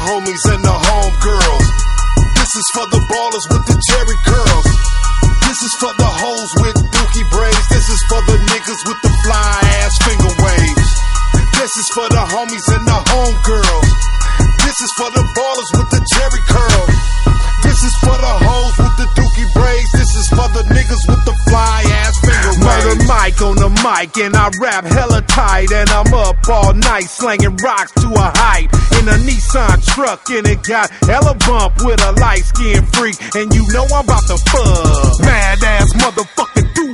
homies and the homegirls. This is for the ballers with the cherry curls. This is for the hoes with dookie braids. This is for the niggas with the fly ass finger waves. This is for the homies and the homegirls. This is for the ballers with the cherry curls. This is for the hoes with the dookie braids. This is for the niggas with the fly ass finger waves. Murder Mike on the mic and I rap hella tight. And I'm up all night slanging rocks to a height. In a Nissan truck and it got hella bump with a light skinned freak. And you know I'm about to fuck. Mad ass motherfucking dude.